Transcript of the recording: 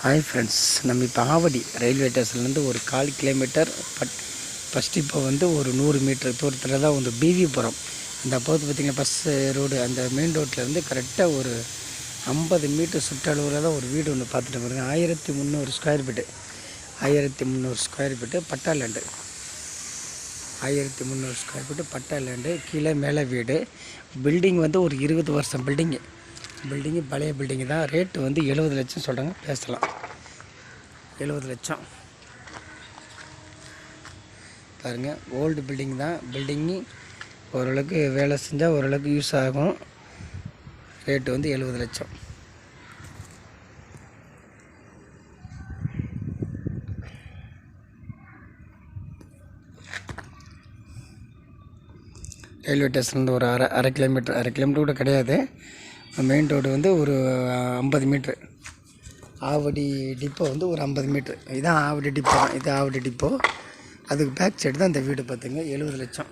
Hi friends, நம்ம இப்போ Avadi railway ஸ்டேஷன்லேருந்து ஒரு 1/4 கிலோமீட்டர் ஃபஸ்ட்டு இப்போ வந்து ஒரு 100 மீட்டர் தூரத்தில் தான் வந்து பிவிபுரம். அந்த அப்போது பார்த்திங்கன்னா பஸ்ஸு ரோடு அந்த மெயின் ரோட்லேருந்து கரெக்டாக ஒரு 50 மீட்டர் சுற்றளவில் தான் ஒரு வீடு ஒன்று பார்த்துட்டு பாருங்க. 1300 ஸ்கொயர் ஃபீட்டு 1300 ஸ்கொயர் ஃபீட்டு பட்டா லேண்டு. 1300 ஸ்கொயர் ஃபீட்டு பட்டா லேண்டு. கீழே மேலே வீடு. பில்டிங் வந்து ஒரு 20 வருஷம் பில்டிங்கு பழைய பில்டிங்கு தான். ரேட்டு வந்து 70 லட்சம் சொல்கிறாங்க, பேசலாம். 70 லட்சம் பாருங்கள். ஓல்டு பில்டிங் தான். பில்டிங்கு ஓரளவுக்கு வேலை செஞ்சால் ஓரளவுக்கு யூஸ் ஆகும். ரேட்டு வந்து 70 லட்சம். ரயில்வே ஸ்டேஷன்லேருந்து ஒரு அரை கிலோமீட்டர் கூட கிடையாது. மெயின் ரோடு வந்து ஒரு 50 மீட்ரு. ஆவடி டிப்போ வந்து ஒரு 50 மீட்ரு. இதுதான் ஆவடி டிப்போ தான். இது ஆவடி டிப்போ. அதுக்கு பேக் சைடு தான் இந்த வீடு பார்த்துங்க. 70 லட்சம்.